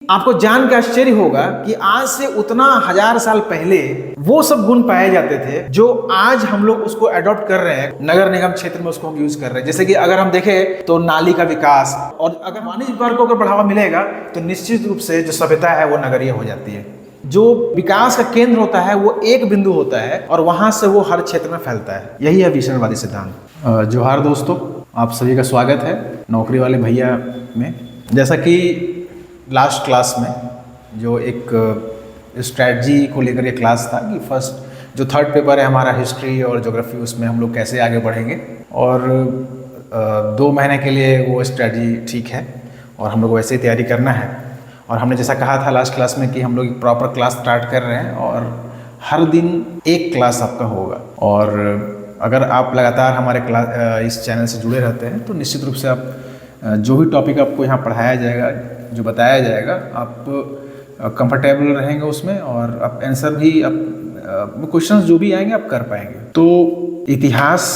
आपको जान के आश्चर्य होगा कि आज से उतना 1000 साल पहले वो सब गुण पाए जाते थे जो आज हम लोग उसको अडॉप्ट कर रहे हैं, नगर निगम क्षेत्र में उसको हम यूज कर रहे हैं। जैसे कि अगर हम देखें तो नाली का विकास, और अगर वाणिज्य व्यापार को अगर बढ़ावा मिलेगा तो निश्चित रूप से जो सभ्यता है वो नगरीय हो जाती है। जो विकास का केंद्र होता है वो एक बिंदु होता है और वहां से वो हर क्षेत्र में फैलता है। यही है विषयवादी सिद्धांत। जोहार दोस्तों, आप सभी का स्वागत है नौकरी वाले भैया में। जैसा कि लास्ट क्लास में जो एक स्ट्रैटेजी को लेकर के क्लास था कि फर्स्ट जो थर्ड पेपर है हमारा हिस्ट्री और ज्योग्राफी, उसमें हम लोग कैसे आगे बढ़ेंगे, और 2 महीने के लिए वो स्ट्रैटेजी ठीक है और हम लोग वैसे ही तैयारी करना है। और हमने जैसा कहा था लास्ट क्लास में कि हम लोग एक प्रॉपर क्लास स्टार्ट कर रहे हैं और हर दिन एक क्लास आपका होगा। और अगर आप लगातार हमारे क्लास इस चैनल से जुड़े रहते हैं तो निश्चित रूप से आप जो भी टॉपिक आपको यहाँ पढ़ाया जाएगा, जो बताया जाएगा, आप कंफर्टेबल रहेंगे उसमें और आप आंसर भी, आप क्वेश्चंस जो भी आएंगे आप कर पाएंगे। तो इतिहास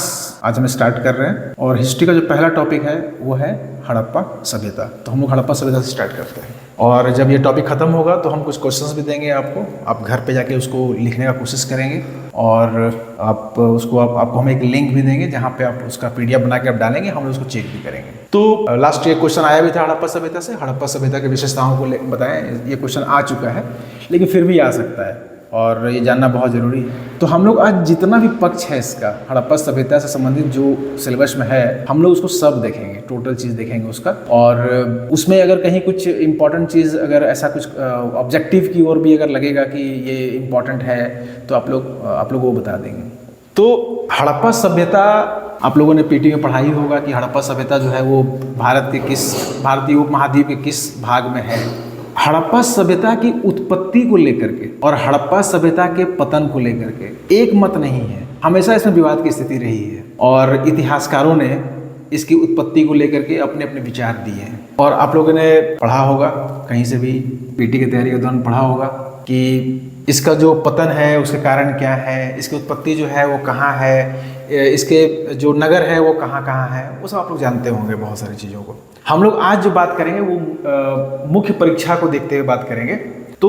आज हम स्टार्ट कर रहे हैं और हिस्ट्री का जो पहला टॉपिक है वो है हड़प्पा सभ्यता। तो हम लोग हड़प्पा सभ्यता से स्टार्ट करते हैं और जब ये टॉपिक खत्म होगा तो हम कुछ क्वेश्चंस भी देंगे आपको। आप घर पे जाके उसको लिखने का कोशिश करेंगे और आप उसको आपको हम एक लिंक भी देंगे जहाँ पे आप उसका PDF बना के आप डालेंगे, हम लोग उसको चेक भी करेंगे। तो लास्ट ये क्वेश्चन आया भी था हड़प्पा सभ्यता से, हड़प्पा सभ्यता की विशेषताओं को बताएं। ये क्वेश्चन आ चुका है लेकिन फिर भी आ सकता है और ये जानना बहुत ज़रूरी है। तो हम लोग आज जितना भी पक्ष है इसका हड़प्पा सभ्यता से संबंधित जो सिलेबस में है, हम लोग उसको सब देखेंगे, टोटल चीज़ देखेंगे उसका। और उसमें अगर कहीं कुछ इंपॉर्टेंट चीज़, अगर ऐसा कुछ ऑब्जेक्टिव की ओर भी अगर लगेगा कि ये इम्पॉर्टेंट है तो आप लोग वो बता देंगे। तो हड़प्पा सभ्यता आप लोगों ने PT में पढ़ाई होगा कि हड़प्पा सभ्यता जो है वो भारतीय उपमहाद्वीप के किस भाग में है। हड़प्पा सभ्यता की उत्पत्ति को लेकर के और हड़प्पा सभ्यता के पतन को लेकर के एक मत नहीं है, हमेशा इसमें विवाद की स्थिति रही है और इतिहासकारों ने इसकी उत्पत्ति को लेकर के अपने अपने विचार दिए हैं। और आप लोगों ने पढ़ा होगा, कहीं से भी PT की तैयारी के दौरान पढ़ा होगा कि इसका जो पतन है उसके कारण क्या है, इसकी उत्पत्ति जो है वो कहाँ है, इसके जो नगर है वो कहाँ कहाँ है, वो सब आप लोग जानते होंगे बहुत सारी चीज़ों को। हम लोग आज जो बात करेंगे वो मुख्य परीक्षा को देखते हुए बात करेंगे। तो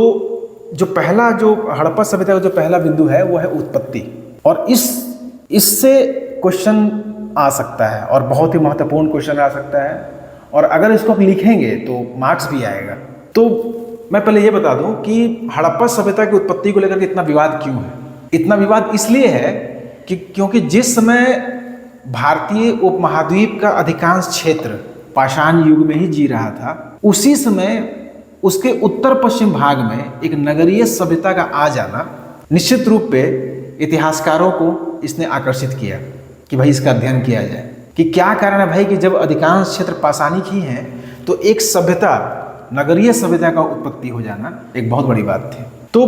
जो पहला, जो हड़प्पा सभ्यता का जो पहला बिंदु है वो है उत्पत्ति, और इससे क्वेश्चन आ सकता है और बहुत ही महत्वपूर्ण क्वेश्चन आ सकता है, और अगर इसको आप लिखेंगे तो मार्क्स भी आएगा। तो मैं पहले ये बता दूं कि हड़प्पा सभ्यता की उत्पत्ति को लेकर के इतना विवाद क्यों है। इतना विवाद इसलिए है कि क्योंकि जिस समय भारतीय उपमहाद्वीप का अधिकांश क्षेत्र पाषाण युग में ही जी रहा था, उसी समय उसके उत्तर पश्चिम भाग में एक नगरीय सभ्यता का आ जाना निश्चित रूप पे इतिहासकारों को इसने आकर्षित किया कि भाई इसका अध्ययन किया जाए कि क्या कारण है भाई कि जब अधिकांश क्षेत्र पाषाणिक ही हैं तो एक सभ्यता, नगरीय सभ्यता का उत्पत्ति हो जाना एक बहुत बड़ी बात थी। तो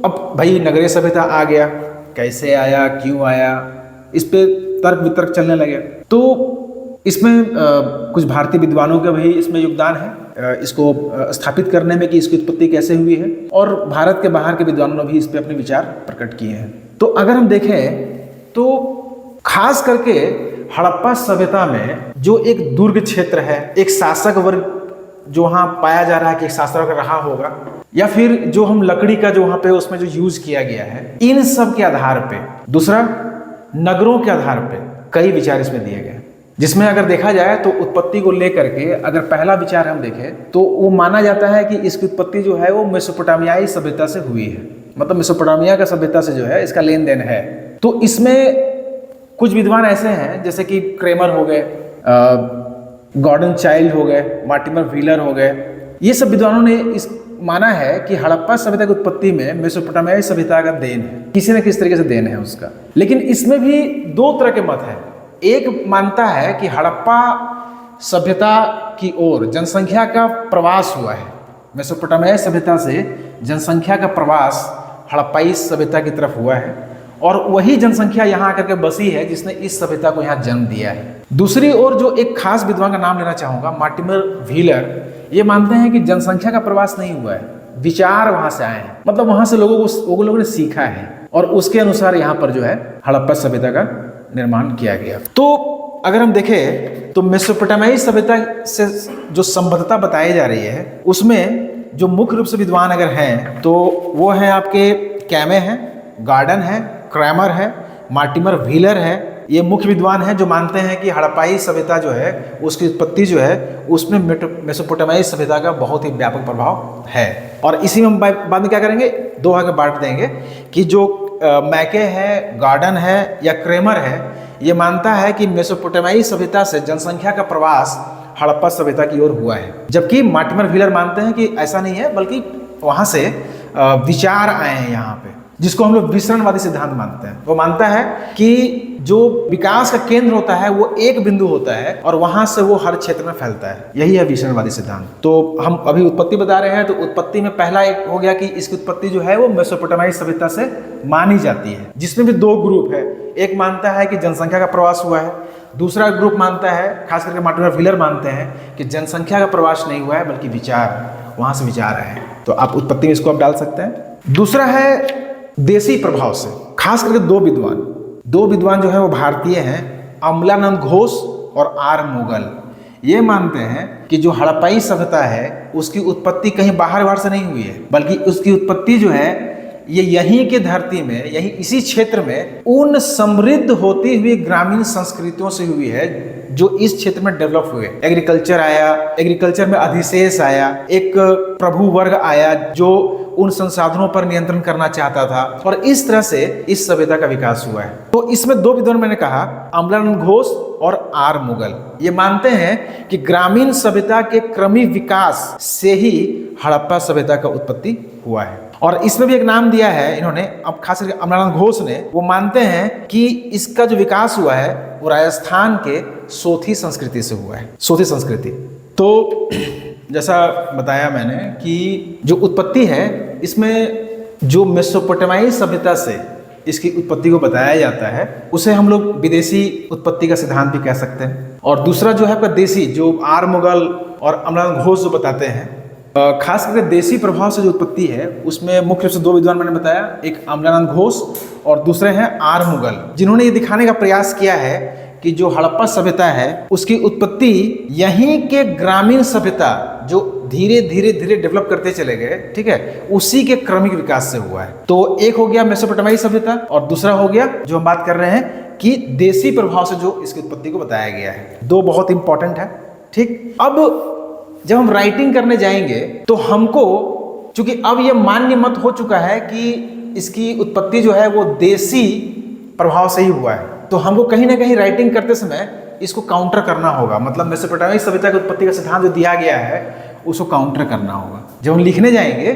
अब भाई नगरीय सभ्यता आ गया, कैसे आया, क्यों आया, इस पे तर्क वितर्क चलने लगे। तो इसमें कुछ भारतीय विद्वानों का भी इसमें योगदान है इसको स्थापित करने में कि इसकी उत्पत्ति कैसे हुई है, और भारत के बाहर के विद्वानों ने भी इस पे अपने विचार प्रकट किए हैं। तो अगर हम देखें तो खास करके हड़प्पा सभ्यता में जो एक दुर्ग क्षेत्र है, एक शासक वर्ग जो वहाँ पाया जा रहा है कि एक शासक रहा होगा, या फिर जो हम लकड़ी का जो वहाँ पे उसमें जो यूज किया गया है, इन सब के आधार पे, दूसरा नगरों के आधार पे कई विचार इसमें दिए गए, जिसमें अगर देखा जाए तो उत्पत्ति को लेकर के अगर पहला विचार हम देखें तो वो माना जाता है कि इसकी उत्पत्ति जो है वो मेसोपोटामियाई सभ्यता से हुई है, मतलब मेसोपोटामिया का सभ्यता से जो है इसका लेन देन है। तो इसमें कुछ विद्वान ऐसे हैं जैसे कि क्रेमर हो गए, गॉर्डन चाइल्ड हो गए, मार्टिमर व्हीलर हो गए, ये सब विद्वानों ने इस माना है कि हड़प्पा सभ्यता की उत्पत्ति में मेसोपोटामियाई सभ्यता का देन है, किसी न किसी तरीके से देन है उसका। लेकिन इसमें भी 2 तरह के मत हैं। एक मानता है कि हड़प्पा सभ्यता की ओर जनसंख्या का प्रवास हुआ है, मेसोपोटामियाई सभ्यता से जनसंख्या का प्रवास हड़प्पाई सभ्यता की तरफ हुआ है, और वही जनसंख्या यहाँ आकर के बसी है जिसने इस सभ्यता को यहाँ जन्म दिया है। दूसरी ओर जो एक खास विद्वान का नाम लेना चाहूँगा, मार्टिमर व्हीलर, ये मानते हैं कि जनसंख्या का प्रवास नहीं हुआ है, विचार वहाँ से आए हैं, मतलब वहाँ से लोगों ने सीखा है और उसके अनुसार यहाँ पर जो है हड़प्पा सभ्यता का निर्माण किया गया। तो अगर हम देखें तो मेसोपोटामियाई सभ्यता से जो संबद्धता बताई जा रही है उसमें जो मुख्य रूप से विद्वान अगर हैं तो वो हैं आपके कैमे हैं, गार्डन है, क्रैमर है, मार्टिमर व्हीलर है। ये मुख्य विद्वान हैं जो मानते हैं कि हड़प्पाई सभ्यता जो है उसकी उत्पत्ति जो है उसमें मेसोपोटामियाई सभ्यता का बहुत ही व्यापक प्रभाव है। और इसी में हम बाद में क्या करेंगे, दो भाग में बांट देंगे कि जो मैके है, गार्डन है या क्रेमर है, ये मानता है कि मेसोपोटामियाई सभ्यता से जनसंख्या का प्रवास हड़प्पा सभ्यता की ओर हुआ है, जबकि मार्टिमर व्हीलर मानते हैं कि ऐसा नहीं है बल्कि वहाँ से विचार आए हैं यहाँ पे, जिसको हम लोग विसरणवादी सिद्धांत मानते हैं। वो मानता है कि जो विकास का केंद्र होता है वो एक बिंदु होता है और वहां से वो हर क्षेत्र में फैलता है, यही है विसरणवादी सिद्धांत। तो हम अभी उत्पत्ति बता रहे हैं, तो उत्पत्ति में पहला एक हो गया कि इसकी उत्पत्ति जो है वो मेसोपोटामियाई सभ्यता से मानी जाती है, जिसमें भी दो ग्रुप है। एक मानता है कि जनसंख्या का प्रवास हुआ है, दूसरा ग्रुप मानता है, खास करके मार्टिमर व्हीलर मानते हैं कि जनसंख्या का प्रवास नहीं हुआ है बल्कि विचार, वहां से विचार आए हैं। तो आप उत्पत्ति में इसको आप डाल सकते हैं। दूसरा है देसी प्रभाव से, खास करके दो विद्वान जो है वो भारतीय हैं, अमलानंद घोष और आर मुगल। ये मानते हैं कि जो हड़प्पाई सभ्यता है उसकी उत्पत्ति कहीं बाहर से नहीं हुई है, बल्कि उसकी उत्पत्ति जो है ये यहीं की धरती में, यहीं इसी क्षेत्र में उन समृद्ध होती हुई ग्रामीण संस्कृतियों से हुई है जो इस क्षेत्र में डेवलप हुए। एग्रीकल्चर आया, एग्रीकल्चर में अधिशेष आया, एक प्रभु वर्ग आया जो उन संसाधनों पर नियंत्रण करना चाहता था, और इस तरह से इस सभ्यता का विकास हुआ है। तो इसमें दो विद्वान मैंने कहा, अमलानंद घोष और आर मुगल, ये मानते हैं कि ग्रामीण सभ्यता के क्रमिक विकास से ही हड़प्पा सभ्यता का उत्पत्ति हुआ है। और इसमें भी एक नाम दिया है इन्होंने, अब खास करके अमलानंद घोष ने, वो मानते हैं कि इसका जो विकास हुआ है वो राजस्थान के सोथी संस्कृति से हुआ है, सोथी संस्कृति। तो जैसा बताया मैंने कि जो उत्पत्ति है इसमें जो मेसोपोटामियाई सभ्यता से इसकी उत्पत्ति को बताया जाता है उसे हम लोग विदेशी उत्पत्ति का सिद्धांत भी कह सकते हैं। और दूसरा जो है आपका देसी, जो आर मुगल और अमलानंद घोष जो बताते हैं, खास करके देसी प्रभाव से जो उत्पत्ति है उसमें मुख्य रूप से दो विद्वान मैंने बताया, एक अमलानंद घोष और दूसरे हैं आर मुगल, जिन्होंने ये दिखाने का प्रयास किया है कि जो हड़प्पा सभ्यता है उसकी उत्पत्ति यहीं के ग्रामीण सभ्यता जो धीरे धीरे डेवलप करते चले गए, ठीक है, उसी के क्रमिक विकास से हुआ है। तो एक हो गया मेसोपोटामियाई सभ्यता और दूसरा हो गया जो हम बात कर रहे हैं कि देसी प्रभाव से जो इसकी उत्पत्ति को बताया गया है। दो बहुत इंपॉर्टेंट है, ठीक। अब जब हम राइटिंग करने जाएंगे तो हमको, चूंकि अब यह मान्य मत हो चुका है कि इसकी उत्पत्ति जो है वो देसी प्रभाव से ही हुआ है, तो हमको कहीं ना कहीं राइटिंग करते समय इसको काउंटर करना होगा। मतलब मेसोपोटामियाई सभ्यता की उत्पत्ति का सिद्धांत जो दिया गया है उसको काउंटर करना होगा। जब हम लिखने जाएंगे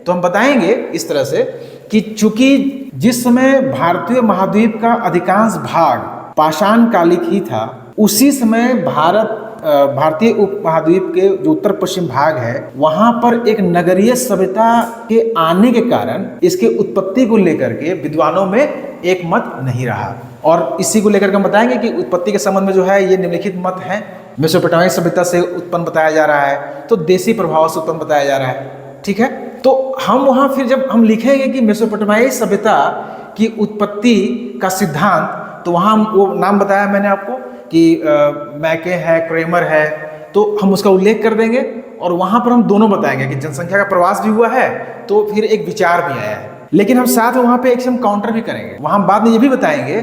तो हम बताएंगे इस तरह से कि चूंकि जिस समय भारतीय महाद्वीप का अधिकांश भाग पाषाण कालिक ही था, उसी समय भारतीय उपमहाद्वीप के जो उत्तर पश्चिम भाग है वहां पर एक नगरीय सभ्यता के आने के कारण इसके उत्पत्ति को लेकर के विद्वानों में एक मत नहीं रहा। और इसी को लेकर के हम बताएंगे कि उत्पत्ति के संबंध में जो है ये निम्नलिखित मत है। मेसोपोटामियाई सभ्यता से उत्पन्न बताया जा रहा है, तो देसी प्रभाव से उत्पन्न बताया जा रहा है, ठीक है। तो हम वहां फिर जब हम लिखेंगे कि मेसोपोटामियाई सभ्यता की उत्पत्ति का सिद्धांत, तो वहां वो नाम बताया मैंने आपको कि मैके है, क्रेमर है, तो हम उसका उल्लेख कर देंगे और वहां पर हम दोनों बताएंगे कि जनसंख्या का प्रवास भी हुआ है तो फिर एक विचार भी आया है। लेकिन हम साथ में वहां पे एक हम काउंटर भी करेंगे, वहां बाद में ये भी बताएंगे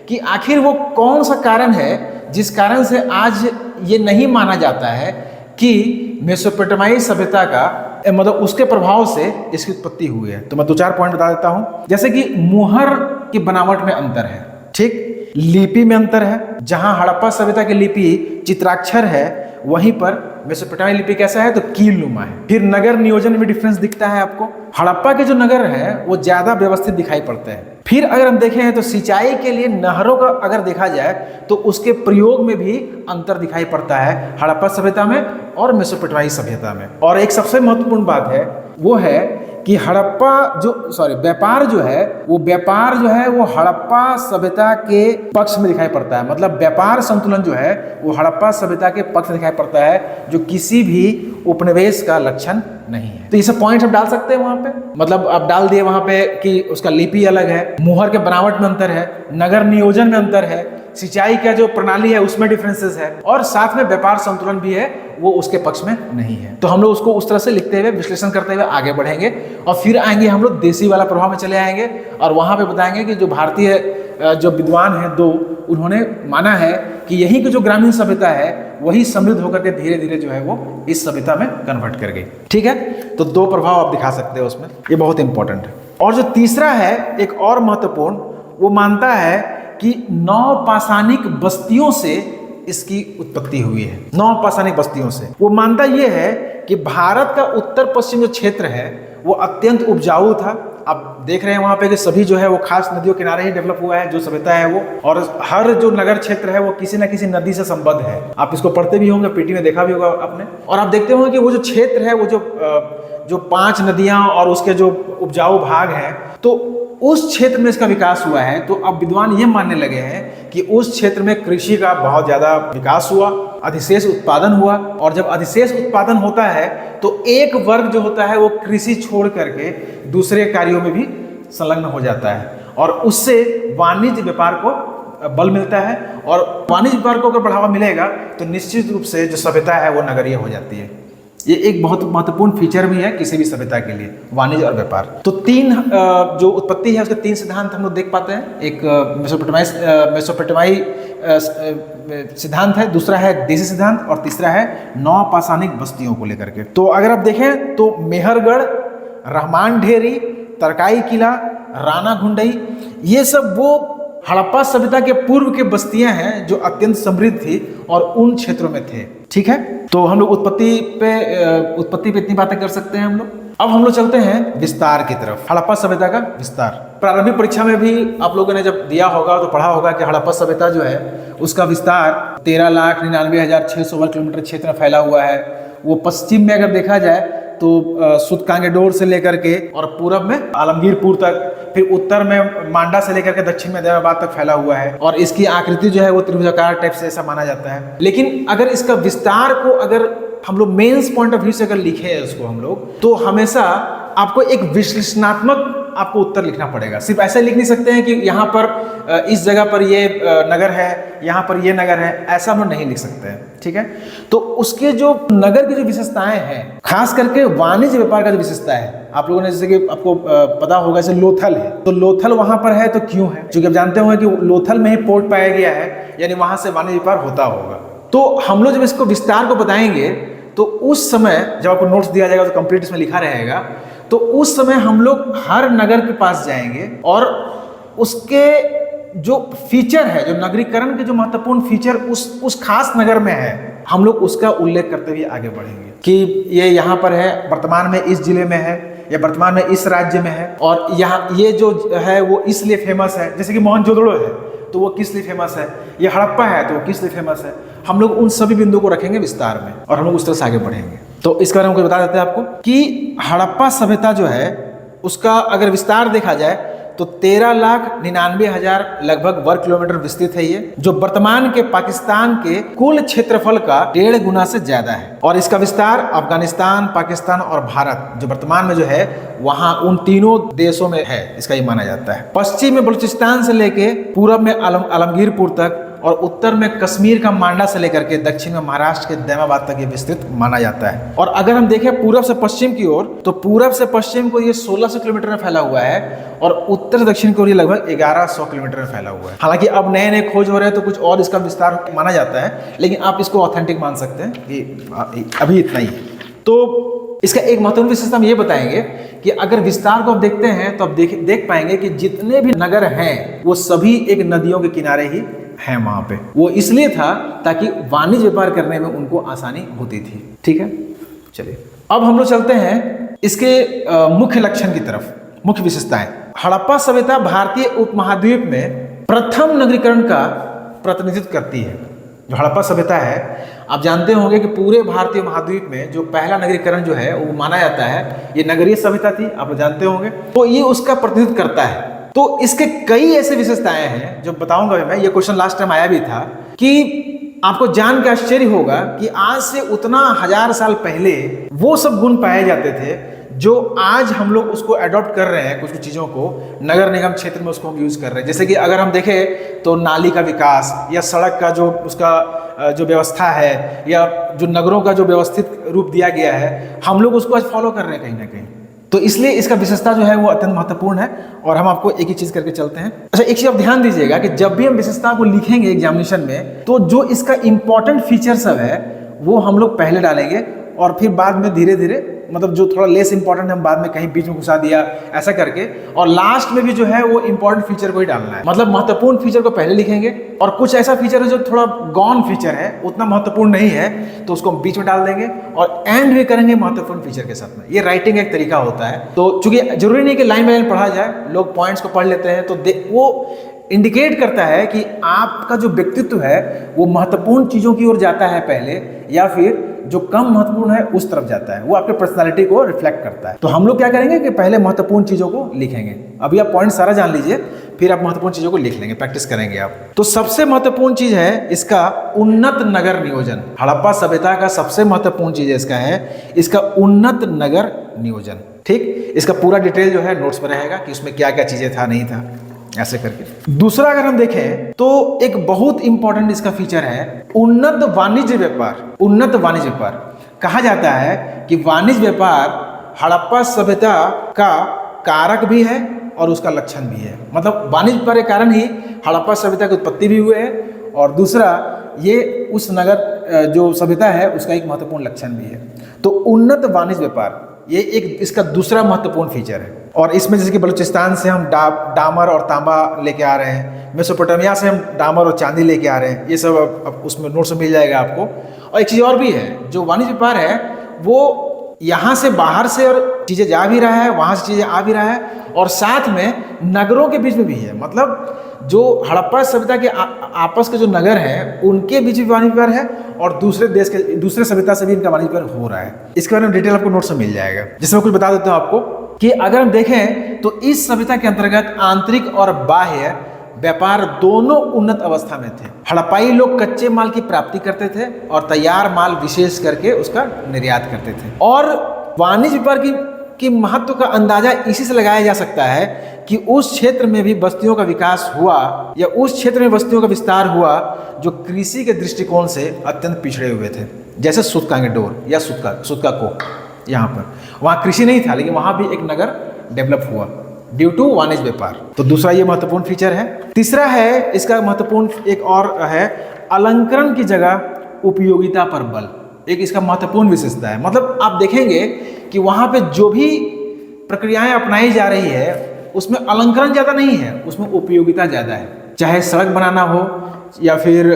कि आखिर वो कौन सा कारण है जिस कारण से आज ये नहीं माना जाता है कि मेसोपोटामियाई सभ्यता का मतलब उसके प्रभाव से इसकी उत्पत्ति हुई है। तो मैं दो चार पॉइंट बता देता हूं, जैसे कि मुहर की बनावट में अंतर है, ठीक, लिपि में अंतर है। जहां हड़प्पा सभ्यता की लिपि चित्राक्षर है वहीं पर मेसोपोटामियाई लिपि कैसा है, तो कील नुमा है। फिर नगर नियोजन में डिफरेंस दिखता है आपको, हड़प्पा के जो नगर है वो ज्यादा व्यवस्थित दिखाई पड़ते हैं। फिर अगर हम देखें तो सिंचाई के लिए नहरों का अगर देखा जाए तो उसके प्रयोग में भी अंतर दिखाई पड़ता है हड़प्पा सभ्यता में और मेसोपोटामियाई सभ्यता में। और एक सबसे महत्वपूर्ण बात है वो है कि व्यापार जो है वो हड़प्पा सभ्यता के पक्ष में दिखाई पड़ता है। मतलब व्यापार संतुलन जो है वो हड़प्पा सभ्यता के पक्ष में दिखाई पड़ता है, जो किसी भी उपनिवेश का लक्षण नहीं है। तो ये सब पॉइंट्स आप डाल सकते हैं वहां पे, मतलब आप डाल दिए वहां पे कि उसका लिपि अलग है, मुहर के बनावट में अंतर है, नगर नियोजन में अंतर है, सिंचाई का जो प्रणाली है उसमें डिफरेंसेस है, और साथ में व्यापार संतुलन भी है वो उसके पक्ष में नहीं है। तो हम लोग उसको उस तरह से लिखते हुए विश्लेषण करते हुए आगे बढ़ेंगे और फिर आएंगे हम लोग देशी वाला प्रभाव में चले आएंगे और वहां पे बताएंगे कि जो भारतीय जो विद्वान हैं दो, उन्होंने माना है कि यही की जो ग्रामीण सभ्यता है वही समृद्ध होकर के धीरे धीरे जो है वो इस सभ्यता में कन्वर्ट कर गई। ठीक है, तो दो प्रभाव आप दिखा सकते हो उसमें, ये बहुत इंपॉर्टेंट है। और जो तीसरा है एक और महत्वपूर्ण, वो मानता है कि नवपाषाणिक बस्तियों से इसकी उत्पत्ति हुई है। नवपाषाणिक बस्तियों से वो मानता ये है कि भारत का उत्तर पश्चिम जो क्षेत्र है वो अत्यंत उपजाऊ था। आप देख रहे हैं वहां पे कि सभी जो है वो खास नदियों किनारे ही डेवलप हुआ है जो सभ्यता है वो, और हर जो नगर क्षेत्र है वो किसी न किसी नदी से संबद्ध है। आप इसको पढ़ते भी होंगे, पीटी में देखा भी होगा आपने। और आप देखते होंगे कि वो जो क्षेत्र है वो जो 5 नदियां और उसके जो उपजाऊ भाग हैं, तो उस क्षेत्र में इसका विकास हुआ है। तो अब विद्वान ये मानने लगे हैं कि उस क्षेत्र में कृषि का बहुत ज्यादा विकास हुआ, अधिशेष उत्पादन हुआ, और जब अधिशेष उत्पादन होता है तो एक वर्ग जो होता है वो कृषि छोड़ करके दूसरे कार्यों में भी संलग्न हो जाता है, और उससे वाणिज्य व्यापार को बल मिलता है। और वाणिज्य व्यापार को अगर बढ़ावा मिलेगा तो निश्चित रूप से जो सभ्यता है वो नगरीय हो जाती है। ये एक बहुत महत्वपूर्ण फीचर भी है किसी भी सभ्यता के लिए, वाणिज्य और व्यापार। तो 3 जो उत्पत्ति है उसके 3 सिद्धांत हम लोग देख पाते हैं। एक मेसोपोटामियाई सिद्धांत है, दूसरा है देशी सिद्धांत, और तीसरा है नवपाषाणिक बस्तियों को लेकर के। तो अगर आप देखें तो मेहरगढ़, रहमान ढेरी, तरकाई किला, राना घुंडई, ये सब वो हड़प्पा सभ्यता के पूर्व के बस्तियां हैं जो अत्यंत समृद्ध थी और उन क्षेत्रों में थे। ठीक है, तो हम लोग उत्पत्ति पे इतनी बातें कर सकते हैं हम लोग। अब हम लोग चलते हैं विस्तार की तरफ, हड़प्पा सभ्यता का विस्तार। प्रारंभिक परीक्षा में भी आप लोगों ने जब दिया होगा तो पढ़ा होगा कि हड़प्पा सभ्यता जो है उसका विस्तार 13,99,600 वर्ग किलोमीटर क्षेत्र में फैला हुआ है। वो पश्चिम में अगर देखा जाए तो सुतकांगेडोर से लेकर के और पूरब में आलमगीरपुर तक, फिर उत्तर में मांडा से लेकर के दक्षिण में दयाबाद तक फैला हुआ है, और इसकी आकृति जो है वो त्रिभुजाकार टाइप से ऐसा माना जाता है। लेकिन अगर इसका विस्तार को अगर हम लोग मेंस पॉइंट ऑफ व्यू से अगर लिखे हैं उसको हम लोग, तो हमेशा आपको एक विश्लेषणात्मक आपको उत्तर लिखना पड़ेगा। सिर्फ ऐसे लिख नहीं सकते हैं कि यहाँ पर इस जगह पर ये नगर है, यहाँ पर ये नगर है, ऐसा हम नहीं लिख सकते हैं। ठीक है, तो उसके जो नगर की जो विशेषताएं हैं, खास करके वाणिज्य व्यापार का जो विशेषता है, आप लोगों ने जैसे कि आपको पता होगा जैसे लोथल है, तो लोथल वहां पर है तो क्यों है? क्योंकि आप जानते होंगे कि लोथल में ही पोर्ट पाया गया है, यानी वहां से वाणिज्य व्यापार होता होगा। तो हम लोग जब इसको विस्तार को बताएंगे तो उस समय जब आपको नोट्स दिया जाएगा तो कंप्लीट इसमें लिखा रहेगा, तो उस समय हम लोग हर नगर के पास जाएंगे और उसके जो फीचर है, जो नगरीकरण के जो महत्वपूर्ण फीचर उस खास नगर में है, हम लोग उसका उल्लेख करते हुए आगे बढ़ेंगे कि ये यहाँ पर है, वर्तमान में इस जिले में है, या वर्तमान में इस राज्य में है, और यहाँ ये जो है वो इसलिए फेमस है। जैसे कि मोहनजोदड़ो है तो वो किस लिए फेमस है, ये हड़प्पा है तो वो किस लिए फेमस है। हम लोग उन सभी बिंदुओं को रखेंगे विस्तार में और हम लोग उस तरह से आगे बढ़ेंगे। तो इस बारे में बता देते हैं आपको कि हड़प्पा सभ्यता जो है उसका अगर विस्तार देखा जाए तो 13,99,000 लगभग वर्ग किलोमीटर विस्तृत है ये, जो वर्तमान के पाकिस्तान के कुल क्षेत्रफल का 1.5 गुना से ज्यादा है। और इसका विस्तार अफगानिस्तान, पाकिस्तान और भारत जो वर्तमान में जो है वहां उन तीनों देशों में है, इसका ये माना जाता है। पश्चिम में बलूचिस्तान से लेके पूरब में आलमगीरपुर तक, और उत्तर में कश्मीर का मांडा से लेकर के दक्षिण में महाराष्ट्र के दैमाबाद तक ये विस्तृत माना जाता है। और अगर हम देखें पूरब से पश्चिम की ओर, तो पूरब से पश्चिम को ये 1600 किलोमीटर में फैला हुआ है, और उत्तर से दक्षिण की ओर ये लगभग 1100 किलोमीटर में फैला हुआ है। हालांकि अब नए नए खोज हो रहे हैं तो कुछ और इसका विस्तार माना जाता है, लेकिन आप इसको ऑथेंटिक मान सकते हैं कि अभी इतना ही है। तो इसका एक महत्वपूर्ण विशेषता हम ये बताएंगे कि अगर विस्तार को आप देखते हैं तो आप देख पाएंगे कि जितने भी नगर हैं वो सभी एक नदियों के किनारे ही है वहां पे। वो इसलिए था ताकि वाणिज्य व्यापार करने में उनको आसानी होती थी। ठीक है, चलिए अब हम लोग चलते हैं इसके मुख्य लक्षण की तरफ, मुख्य विशेषताएं। हड़प्पा सभ्यता भारतीय उपमहाद्वीप में प्रथम नगरीकरण का प्रतिनिधित्व करती है। जो हड़प्पा सभ्यता है, आप जानते होंगे कि पूरे भारतीय महाद्वीप में जो पहला नगरीकरण जो है वो माना जाता है, ये नगरीय सभ्यता थी, आप जानते होंगे। तो ये उसका प्रतिनिधित्व करता है। तो इसके कई ऐसे विशेषताएं हैं जो बताऊंगा मैं, ये क्वेश्चन लास्ट टाइम आया भी था, कि आपको जान के आश्चर्य होगा कि आज से उतना 1000 साल पहले वो सब गुण पाए जाते थे जो आज हम लोग उसको अडॉप्ट कर रहे हैं, कुछ कुछ चीज़ों को नगर निगम क्षेत्र में उसको हम यूज़ कर रहे हैं। जैसे कि अगर हम देखें तो नाली का विकास या सड़क का जो उसका जो व्यवस्था है या जो नगरों का जो व्यवस्थित रूप दिया गया है, हम लोग उसको आज फॉलो कर रहे हैं कहीं ना कहीं। तो इसलिए इसका विशेषता जो है वो अत्यंत महत्वपूर्ण है और हम आपको एक ही चीज़ करके चलते हैं। अच्छा, एक चीज़ आप ध्यान दीजिएगा कि जब भी हम विशेषता को लिखेंगे एग्जामिनेशन में, तो जो इसका इंपॉर्टेंट फीचर सब है वो हम लोग पहले डालेंगे और फिर बाद में धीरे धीरे, मतलब जो थोड़ा लेस इंपॉर्टेंट हम बाद में कहीं बीच में घुसा दिया ऐसा करके, और लास्ट में भी जो है वो इंपॉर्टेंट फीचर को ही डालना है। मतलब महत्वपूर्ण फीचर को पहले लिखेंगे और कुछ ऐसा फीचर है जो थोड़ा गॉन फीचर है, उतना महत्वपूर्ण नहीं है, तो उसको हम बीच में डाल देंगे और एंड भी करेंगे महत्वपूर्ण फीचर के साथ में। ये राइटिंग एक तरीका होता है। तो चूंकि जरूरी नहीं कि लाइन बाय लाइन पढ़ा जाए, लोग पॉइंट्स को पढ़ लेते हैं, तो वो इंडिकेट करता है कि आपका जो व्यक्तित्व है वो महत्वपूर्ण चीज़ों की ओर जाता है पहले, या फिर जो कम महत्वपूर्ण है उस तरफ जाता है। वो आपके पर्सनालिटी को रिफ्लेक्ट करता है। तो हम लोग क्या करेंगे कि पहले महत्वपूर्ण चीज़ों को लिखेंगे। अभी आप पॉइंट सारा जान लीजिए, फिर आप महत्वपूर्ण चीज़ों को लिख लेंगे, प्रैक्टिस करेंगे आप। तो सबसे महत्वपूर्ण चीज़ है इसका उन्नत नगर नियोजन। हड़प्पा सभ्यता का सबसे महत्वपूर्ण चीज़ इसका है इसका उन्नत नगर नियोजन। ठीक, इसका पूरा डिटेल जो है नोट्स में रहेगा कि उसमें क्या क्या चीज़ें था नहीं था, ऐसे करके। दूसरा अगर हम देखें तो एक बहुत इंपॉर्टेंट इसका फीचर है उन्नत वाणिज्य व्यापार। उन्नत वाणिज्य व्यापार कहा जाता है कि वाणिज्य व्यापार हड़प्पा सभ्यता का कारक भी है और उसका लक्षण भी है। मतलब वाणिज्य व्यापार के कारण ही हड़प्पा सभ्यता की उत्पत्ति भी हुई है, और दूसरा ये उस नगर जो सभ्यता है उसका एक महत्वपूर्ण लक्षण भी है। तो उन्नत वाणिज्य व्यापार ये एक इसका दूसरा महत्वपूर्ण फीचर है। और इसमें जैसे कि बलूचिस्तान से हम डामर और तांबा लेके आ रहे हैं, मेसोपोटामिया से हम डामर और चांदी लेके आ रहे हैं, ये सब अब उसमें नोट्स में मिल जाएगा आपको। और एक चीज़ और भी है, जो वाणिज्य व्यापार है वो यहाँ से बाहर से और चीज़ें जा भी रहा है, वहाँ से चीज़ें आ भी रहा है, और साथ में नगरों के बीच में भी है। मतलब जो हड़प्पा सभ्यता के आपस के जो नगर हैं उनके बीच भी वाणिज्य व्यापार है, और दूसरे देश के दूसरे सभ्यता से भी इनका वाणिज्य व्यापार हो रहा है। इसके बारे में डिटेल आपको नोट्स में मिल जाएगा। जिसमें कुछ बता देता हूँ आपको कि अगर हम देखें तो इस सभ्यता के अंतर्गत आंतरिक और बाह्य व्यापार दोनों उन्नत अवस्था में थे। हड़प्पाई लोग कच्चे माल की प्राप्ति करते थे और तैयार माल विशेष करके उसका निर्यात करते थे। और वाणिज्य व्यापार की महत्व का अंदाजा इसी से लगाया जा सकता है कि उस क्षेत्र में भी बस्तियों का विकास हुआ, या उस क्षेत्र में बस्तियों का विस्तार हुआ जो कृषि के दृष्टिकोण से अत्यंत पिछड़े हुए थे। जैसे सुतकांगेडोर या सुतका को, यहाँ पर वहाँ कृषि नहीं था, लेकिन वहाँ भी एक नगर डेवलप हुआ ड्यू टू वाणिज्य व्यापार। तो दूसरा ये महत्वपूर्ण फीचर है। तीसरा है इसका महत्वपूर्ण एक और है अलंकरण की जगह उपयोगिता पर बल। एक इसका महत्वपूर्ण विशेषता है। मतलब आप देखेंगे कि वहाँ पे जो भी प्रक्रियाएं अपनाई जा रही है उसमें अलंकरण ज़्यादा नहीं है, उसमें उपयोगिता ज़्यादा है। चाहे सड़क बनाना हो या फिर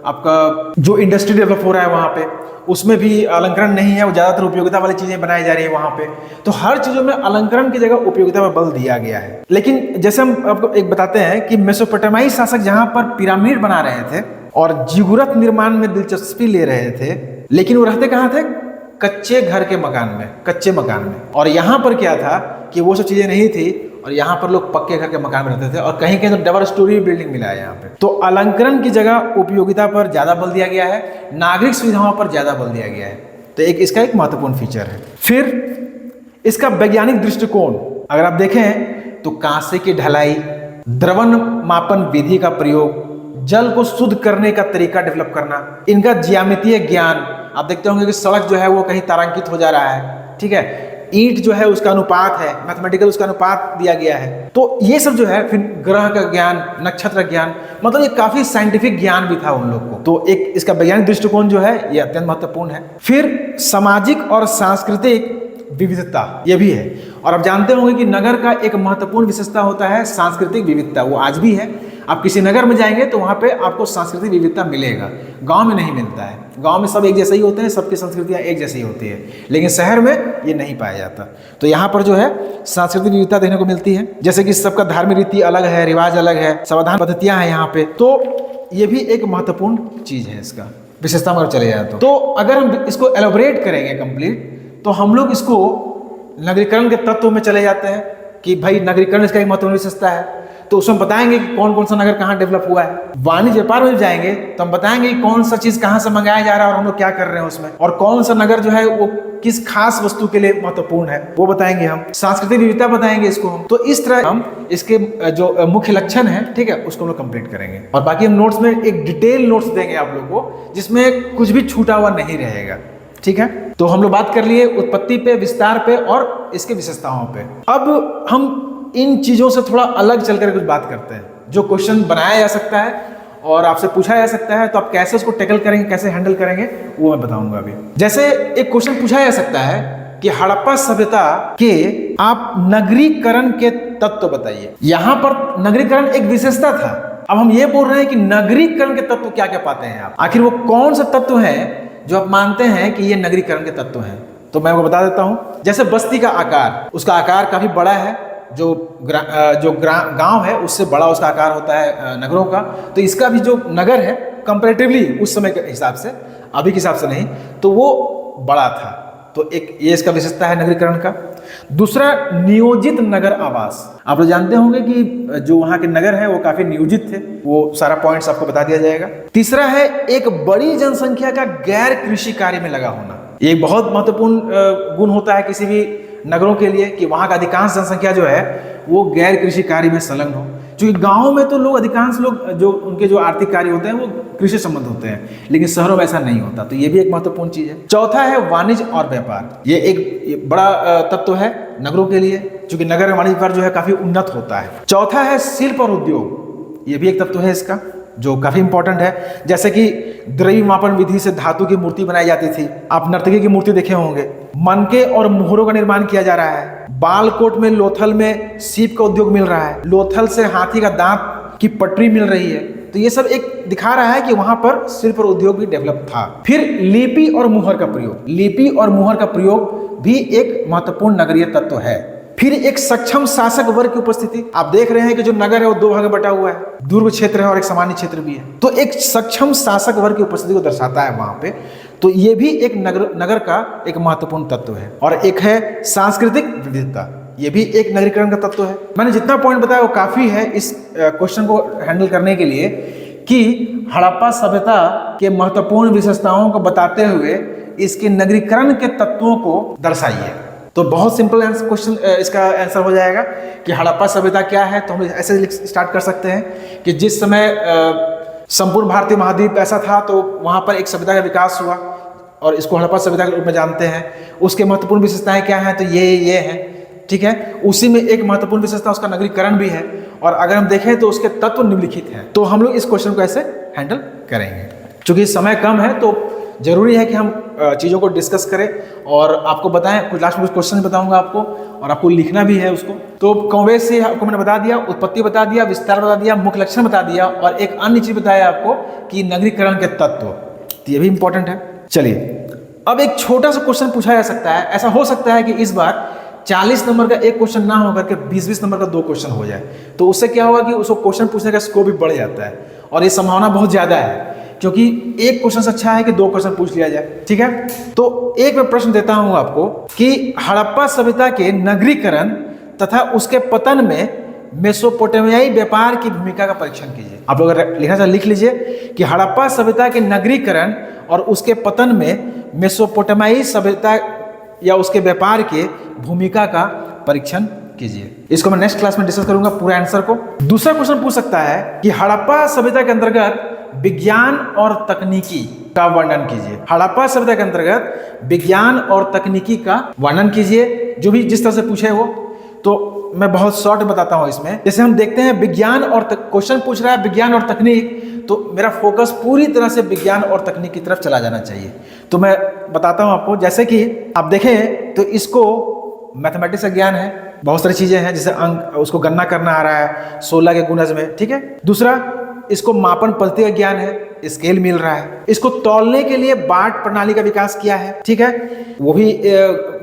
आपका जो इंडस्ट्री डेवलप हो रहा है वहाँ पे, उसमें भी अलंकरण नहीं है, वो ज़्यादातर उपयोगिता वाली चीज़ें बनाई जा रही है वहाँ पे। तो हर चीज़ों में अलंकरण की जगह उपयोगिता पर बल दिया गया है। लेकिन जैसे हम आपको एक बताते हैं कि मेसोपोटामियाई शासक जहाँ पर पिरामिड बना रहे थे और जिगुरत निर्माण में दिलचस्पी ले रहे थे, लेकिन वो रहते कहाँ थे? कच्चे घर के मकान में, कच्चे मकान में। और यहाँ पर क्या था कि वो सब चीज़ें नहीं थी, और यहाँ पर लोग पक्के घर के मकान में रहते थे, और कहीं कहीं तो डबल स्टोरी बिल्डिंग मिला है यहाँ पे। तो अलंकरण की जगह उपयोगिता पर ज़्यादा बल दिया गया है, नागरिक सुविधाओं पर ज़्यादा बल दिया गया है। तो एक इसका एक महत्वपूर्ण फीचर है। फिर इसका वैज्ञानिक दृष्टिकोण अगर आप देखें तो कांसे की ढलाई, द्रवण मापन विधि का प्रयोग, जल को शुद्ध करने का तरीका डेवलप करना, इनका ज्यामितीय ज्ञान। आप देखते होंगे कि सड़क जो है वो कहीं तारांकित हो जा रहा है, ठीक है, ईंट जो है उसका अनुपात है, मैथमेटिकल उसका अनुपात दिया गया है। तो ये सब जो है, फिर ग्रह का ज्ञान, नक्षत्र ज्ञान, मतलब ये काफी साइंटिफिक ज्ञान भी था उन लोग को। तो एक इसका वैज्ञानिक दृष्टिकोण जो है ये अत्यंत महत्वपूर्ण है। फिर सामाजिक और सांस्कृतिक विविधता ये भी है। और आप जानते होंगे कि नगर का एक महत्वपूर्ण विशेषता होता है सांस्कृतिक विविधता। वो आज भी है। आप किसी नगर में जाएंगे तो वहाँ पे आपको सांस्कृतिक विविधता मिलेगा, गांव में नहीं मिलता है। गांव में सब एक जैसे ही होते हैं, सबकी संस्कृतियाँ एक जैसी होती है, लेकिन शहर में ये नहीं पाया जाता। तो यहाँ पर जो है सांस्कृतिक विविधता देखने को मिलती है, जैसे कि सबका धार्मिक रीति अलग है, रिवाज अलग है, समाधान पद्धतियाँ हैं यहाँ पे। तो ये भी एक महत्वपूर्ण चीज़ है इसका विशेषता अगर चले जाए तो अगर हम इसको एलोबरेट करेंगे कंप्लीट, तो हम लोग इसको नगरीकरण के तत्व में चले जाते हैं कि भाई नगरीकरण इसका एक महत्वपूर्ण विशेषता है। तो उसमें बताएंगे कि कौन कौन सा नगर कहाँ डेवलप हुआ है। वाणिज्य व्यापार में जाएंगे तो हम बताएंगे कि कौन सा चीज कहाँ से मंगाया जा रहा है और हम लोग क्या कर रहे हैं उसमें, और कौन सा नगर जो है वो किस खास वस्तु के लिए महत्वपूर्ण है वो बताएंगे हम। सांस्कृतिक विविधता बताएंगे इसको हम। तो इस तरह हम इसके जो मुख्य लक्षण है, ठीक है, उसको हम लोग कंप्लीट करेंगे। और बाकी हम नोट्स में एक डिटेल नोट्स देंगे आप लोग को, जिसमें कुछ भी छूटा हुआ नहीं रहेगा, ठीक है। तो हम लोग बात कर लिए उत्पत्ति पे, विस्तार पे और इसके विशेषताओं पे। अब हम इन चीजों से थोड़ा अलग चलकर कुछ बात करते हैं। जो क्वेश्चन बनाया जा सकता है और आपसे पूछा जा सकता है, तो आप कैसे उसको टैकल करेंगे, कैसे हैंडल करेंगे, वो मैं बताऊंगा अभी। जैसे एक क्वेश्चन पूछा जा सकता है कि हड़प्पा सभ्यता के आप नगरीकरण के तत्व बताइए। यहां पर नगरीकरण एक विशेषता था। अब हम ये बोल रहे हैं कि नगरीकरण के तत्व क्या क्या पाते हैं आप, आखिर वो कौन सा तत्व है जो आप मानते हैं कि ये नगरीकरण के तत्व हैं। तो मैं आपको बता देता हूं। जैसे बस्ती का आकार, उसका आकार काफी बड़ा है। जो गांव है उससे बड़ा उसका आकार होता है नगरों का। तो इसका भी जो नगर है कंपैरेटिवली उस समय के हिसाब से, अभी के हिसाब से नहीं, तो वो बड़ा था। तो एक ये इसका विशेषता है नगरीकरण का। दूसरा, नियोजित नगर आवास। आप लोग जानते होंगे कि जो वहाँ के नगर हैं वो काफी नियोजित थे, वो सारा पॉइंट्स आपको बता दिया जाएगा। तीसरा है एक बड़ी जनसंख्या का गैर कृषि कार्य में लगा होना। ये एक बहुत महत्वपूर्ण गुण होता है किसी भी नगरों के लिए कि वहाँ का अधिकांश जनसंख्या जो है वो गैर कृषि कार्य में संलग्न हो। क्योंकि गाँव में तो लोग, अधिकांश लोग जो उनके जो आर्थिक कार्य होते हैं वो कृषि संबंध होते हैं, लेकिन शहरों में ऐसा नहीं होता। तो ये भी एक महत्वपूर्ण चीज है। चौथा है वाणिज्य और व्यापार। ये एक बड़ा तत्व है नगरों के लिए, क्योंकि नगर में वाणिज्य व्यापार जो है काफी उन्नत होता है। चौथा है शिल्प और उद्योग। ये भी एक तत्व है इसका जो काफी इंपॉर्टेंट है। जैसे कि द्रव्य मापन विधि से धातु की मूर्ति बनाई जाती थी। आप नर्तकी की मूर्ति देखे होंगे। मनके और मोहरों का निर्माण किया जा रहा है। बालकोट में, लोथल में सीप का उद्योग मिल रहा है। लोथल से हाथी का दांत की पटरी मिल रही है। तो ये सब एक दिखा रहा है कि वहां पर शिल्प और उद्योग भी डेवलप था। फिर लिपि और मुहर का प्रयोग। लिपि और मुहर का प्रयोग भी एक महत्वपूर्ण नगरीय तत्व है। फिर एक सक्षम शासक वर्ग की उपस्थिति। आप देख रहे हैं कि जो नगर है वो दो भाग में बटा हुआ है, दुर्ग क्षेत्र है और एक सामान्य क्षेत्र भी है। तो एक सक्षम शासक वर्ग की उपस्थिति को दर्शाता है वहां पे। तो ये भी एक नगर का एक महत्वपूर्ण तत्व है। और एक है सांस्कृतिक विविधता। ये भी एक नगरीकरण का तत्व है। मैंने जितना पॉइंट बताया वो काफी है इस क्वेश्चन को हैंडल करने के लिए कि हड़प्पा सभ्यता के महत्वपूर्ण विशेषताओं को बताते हुए इसके नगरीकरण के तत्वों को दर्शाइए। तो बहुत सिंपल क्वेश्चन इसका आंसर हो जाएगा कि हड़प्पा सभ्यता क्या है। तो हम ऐसे स्टार्ट कर सकते हैं कि जिस समय संपूर्ण भारतीय महाद्वीप ऐसा था तो वहाँ पर एक सभ्यता का विकास हुआ और इसको हड़प्पा सभ्यता के रूप में जानते हैं। उसके महत्वपूर्ण विशेषताएं क्या हैं, तो ये है, ठीक है। उसी में एक महत्वपूर्ण विशेषता उसका नगरीकरण भी है। और अगर हम देखें तो उसके तत्व निम्नलिखित हैं। तो हम लोग इस क्वेश्चन को ऐसे हैंडल करेंगे। चूंकि समय कम है तो जरूरी है कि हम चीज़ों को डिस्कस करें और आपको बताएं। कुछ लास्ट में कुछ क्वेश्चन बताऊंगा आपको और आपको लिखना भी है उसको। तो कॉन्वेज से आपको मैंने बता दिया, उत्पत्ति बता दिया, विस्तार बता दिया, मुख्य लक्षण बता दिया और एक अन्य चीज बताया आपको कि नगरीकरण के तत्व। तो ये भी इंपॉर्टेंट है। चलिए, अब एक छोटा सा क्वेश्चन पूछा जा सकता है। ऐसा हो सकता है कि इस बार 40 नंबर का एक क्वेश्चन ना होकर के 20-20 नंबर का 2 क्वेश्चन हो जाए। तो उससे क्या होगा कि उसको क्वेश्चन पूछने का स्कोप भी बढ़ जाता है और ये संभावना बहुत ज्यादा है, क्योंकि एक क्वेश्चन से अच्छा है कि 2 क्वेश्चन पूछ लिया जाए, ठीक है। तो एक मैं प्रश्न देता हूं आपको कि हड़प्पा सभ्यता के नगरीकरण तथा उसके पतन में मेसोपोटामियाई व्यापार की भूमिका का परीक्षण कीजिए। आप लोग अगर लिखना चाहे लिख लीजिए कि हड़प्पा सभ्यता के नगरीकरण और उसके पतन में मेसोपोटामियाई सभ्यता या उसके व्यापार के भूमिका का परीक्षण कीजिए। इसको मैं नेक्स्ट क्लास में डिस्कस करूंगा पूरे आंसर को। दूसरा क्वेश्चन पूछ सकता है कि हड़प्पा सभ्यता के अंतर्गत विज्ञान और तकनीकी का वर्णन कीजिए। हड़प्पा सभ्यता के अंतर्गत विज्ञान और तकनीकी का वर्णन कीजिए। जो भी जिस तरह से पूछे हो, तो मैं बहुत शॉर्ट बताता हूं इसमें। जैसे हम देखते हैं विज्ञान और क्वेश्चन पूछ रहा है विज्ञान और तकनीक, तो मेरा फोकस पूरी तरह से विज्ञान और तकनीक की तरफ चला जाना चाहिए। तो मैं बताता हूं आपको। जैसे कि आप देखें तो इसको मैथमेटिक्स का ज्ञान है, बहुत सारी चीजें हैं जैसे अंक, उसको गणना करना आ रहा है 16 के गुणज में, ठीक है। दूसरा, इसको मापन पद्धति का ज्ञान है, स्केल मिल रहा है। इसको तौलने के लिए बाट प्रणाली का विकास किया है, ठीक है, वो भी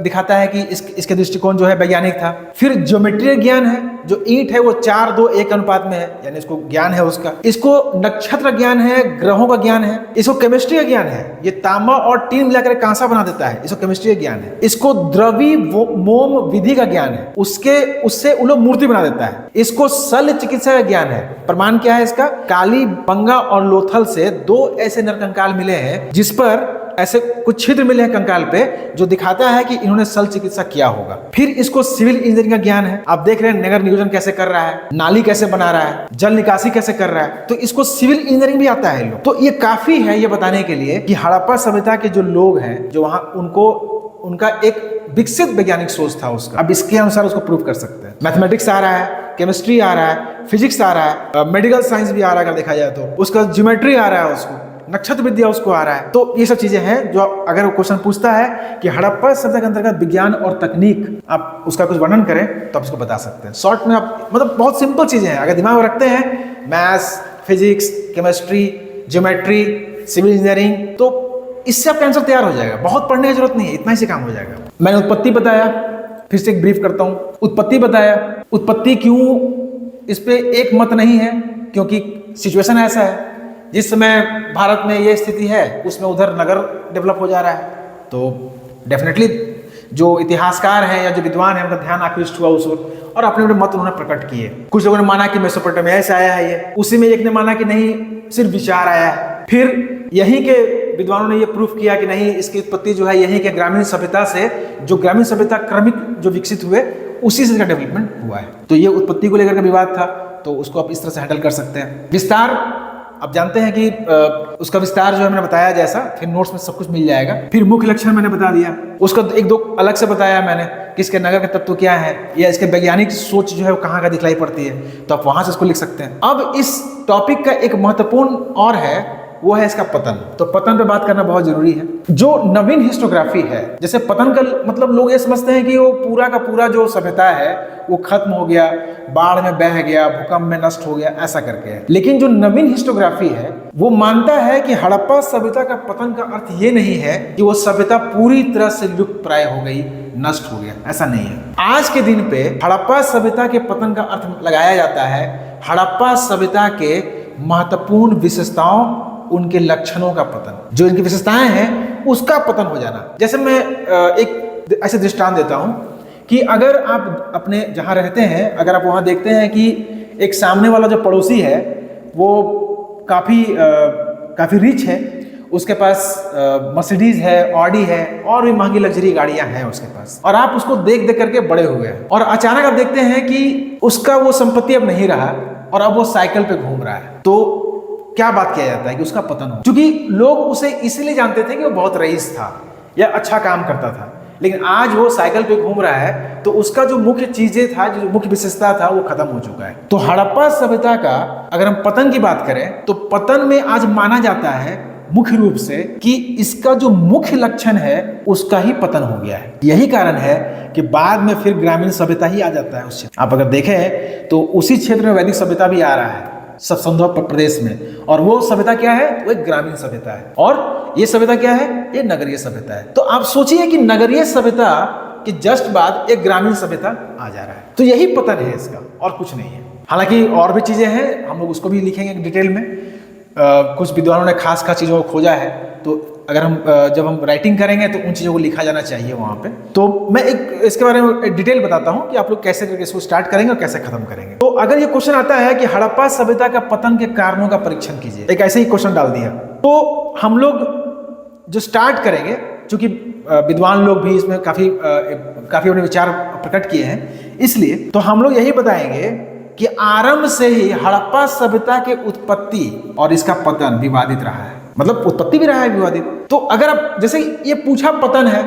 दिखाता है कि इसके दृष्टिकोण जो है वैज्ञानिक था। फिर ज्योमेट्री ज्ञान है, जो ईंट है वो 4:2:1 अनुपात में है, यानी इसको ज्ञान है उसका। इसको नक्षत्र ज्ञान है, ग्रहों का ज्ञान है। इसको केमिस्ट्री का ज्ञान है, ये तांबा और टीन मिलाकर कांसा बना देता है, इसको केमिस्ट्री का ज्ञान है। इसको द्रवी मोम विधि का ज्ञान है, उससे वो लोग मूर्ति बना देता है। इसको शल्य चिकित्सा का ज्ञान है। प्रमाण क्या है इसका? काली बंगा और लोथल से 2 ऐसे नरकंकाल मिले हैं जिस पर ऐसे कुछ छिद्र मिले हैं कंकाल पे, जो दिखाता है कि इन्होंने शल्य चिकित्सा किया होगा। फिर इसको सिविल इंजीनियरिंग का ज्ञान है। आप देख रहे हैं नगर नियोजन कैसे कर रहा है, नाली कैसे बना रहा है, जल निकासी कैसे कर रहा है, तो इसको सिविल इंजीनियरिंग भी आता है लोग। तो ये काफी है ये बताने के लिए कि हड़प्पा सभ्यता के जो लोग हैं, जो वहां उनका एक विकसित वैज्ञानिक सोच था उसका। अब इसके अनुसार उसको प्रूव कर सकते हैं। मैथमेटिक्स आ रहा है, केमिस्ट्री आ रहा है, फिजिक्स आ रहा है, मेडिकल साइंस भी आ रहा है, अगर देखा जाए तो उसका ज्योमेट्री आ रहा है, उसको नक्षत्र विद्या उसको आ रहा है। तो ये सब चीजें हैं जो अगर वो क्वेश्चन पूछता है कि हड़प्पा सभ्यता के अंतर्गत विज्ञान और तकनीक, आप उसका कुछ वर्णन करें तो आप उसको बता सकते हैं। शॉर्ट में आप मतलब बहुत सिंपल चीजें हैं, अगर दिमाग में रखते हैं maths, physics, chemistry, geometry, civil engineering, तो इससे आपका आंसर तैयार हो जाएगा। बहुत पढ़ने की जरूरत नहीं है, इतना ही से काम हो जाएगा। मैंने उत्पत्ति बताया, फिर से एक ब्रीफ करता हूं। उत्पत्ति बताया, उत्पत्ति क्यों, इस पे एक मत नहीं है, क्योंकि सिचुएशन ऐसा है जिस समय भारत में ये स्थिति है उसमें उधर नगर डेवलप हो जा रहा है। तो डेफिनेटली जो इतिहासकार हैं या जो विद्वान हैं उनका ध्यान आकृष्ट हुआ उस वक्त और अपने अपने मत उन्होंने प्रकट किए। कुछ लोगों ने माना कि मेसोपोटामिया से आया है ये, उसी में एक ने माना कि नहीं सिर्फ विचार आया है। फिर यहीं के विद्वानों ने ये प्रूफ किया कि नहीं, इसकी उत्पत्ति जो है यहीं के ग्रामीण सभ्यता से, जो ग्रामीण सभ्यता क्रमिक जो विकसित हुए उसी से इसका डेवलपमेंट हुआ है। तो ये उत्पत्ति को लेकर का विवाद था, तो उसको आप इस तरह से हैंडल कर सकते हैं। विस्तार आप जानते हैं कि उसका विस्तार जो है मैंने बताया जैसा, फिर नोट्स में सब कुछ मिल जाएगा। फिर मुख्य लक्षण मैंने बता दिया, उसका 1-2 अलग से बताया मैंने कि इसके नगर के तत्व क्या है, या इसके वैज्ञानिक सोच जो है वो कहाँ का दिखलाई पड़ती है, तो आप वहां से इसको लिख सकते हैं। अब इस टॉपिक का एक महत्वपूर्ण और है, वो है इसका पतन। तो पतन पे बात करना बहुत जरूरी है। जो नवीन हिस्टोग्राफी है, जैसे पतन का मतलब लोग ये समझते हैं कि वो पूरा का पूरा जो सभ्यता है वो खत्म हो गया, बाढ़ में बह गया, भूकंप में नष्ट हो गया, ऐसा करके है। लेकिन जो नवीन हिस्टोग्राफी है वो मानता है कि हड़प्पा सभ्यता का पतन का अर्थ ये नहीं है कि वो सभ्यता पूरी तरह से लुप्त प्राय हो गई, नष्ट हो गया, ऐसा नहीं है। आज के दिन पे हड़प्पा सभ्यता के पतन का अर्थ लगाया जाता है हड़प्पा सभ्यता के महत्वपूर्ण विशेषताओं, उनके लक्षणों का पतन, जो इनकी विशेषताएं हैं उसका पतन हो जाना। जैसे मैं एक ऐसे दृष्टांत देता हूं कि अगर आप अपने जहां रहते हैं, अगर आप वहां देखते हैं कि एक सामने वाला जो पड़ोसी है वो काफी रिच है, उसके पास मर्सिडीज है, ऑडी है, और भी महंगी लग्जरी गाड़ियां हैं उसके पास, और आप उसको देख देख करके बड़े हुए हैं, और अचानक आप देखते हैं कि उसका वो संपत्ति अब नहीं रहा और अब वो साइकिल पे घूम रहा है, तो क्या बात किया जाता है कि उसका पतन हो। क्योंकि लोग उसे इसलिए जानते थे कि वो बहुत रईस था या अच्छा काम करता था, लेकिन आज वो साइकिल पे घूम रहा है तो उसका जो मुख्य चीजें था, जो मुख्य विशेषता था, वो खत्म हो चुका है। तो हड़प्पा सभ्यता का अगर हम पतन की बात करें तो पतन में आज माना जाता है मुख्य रूप से कि इसका जो मुख्य लक्षण है उसका ही पतन हो गया है। यही कारण है कि बाद में फिर ग्रामीण सभ्यता ही आ जाता है उस क्षेत्र। आप अगर देखें तो उसी क्षेत्र में वैदिक सभ्यता भी आ रहा है सब संभव प्रदेश में, और वो सभ्यता क्या है, वो एक ग्रामीण सभ्यता है, और ये सभ्यता क्या है, ये नगरीय सभ्यता है। तो आप सोचिए कि नगरीय सभ्यता के जस्ट बाद एक ग्रामीण सभ्यता आ जा रहा है, तो यही पतन है इसका, और कुछ नहीं है। हालांकि और भी चीजें हैं, हम लोग उसको भी लिखेंगे डिटेल में। कुछ विद्वानों ने खास चीजों को खोजा है, तो अगर हम जब हम राइटिंग करेंगे तो उन चीज़ों को लिखा जाना चाहिए वहाँ पे। तो मैं एक इसके बारे में एक डिटेल बताता हूँ कि आप लोग कैसे करके इसको स्टार्ट करेंगे और कैसे खत्म करेंगे। तो अगर ये क्वेश्चन आता है कि हड़प्पा सभ्यता का पतन के कारणों का परीक्षण कीजिए, एक ऐसे ही क्वेश्चन डाल दिया, तो हम लोग जो स्टार्ट करेंगे, चूंकि विद्वान लोग भी इसमें काफी अपने विचार प्रकट किए हैं, इसलिए तो हम लोग यही बताएंगे कि आरंभ से ही हड़प्पा सभ्यता के उत्पत्ति और इसका पतन विवादित रहा है। मतलब उत्पत्ति भी रहा है विवादित। तो अगर आप जैसे ये पूछा पतन है,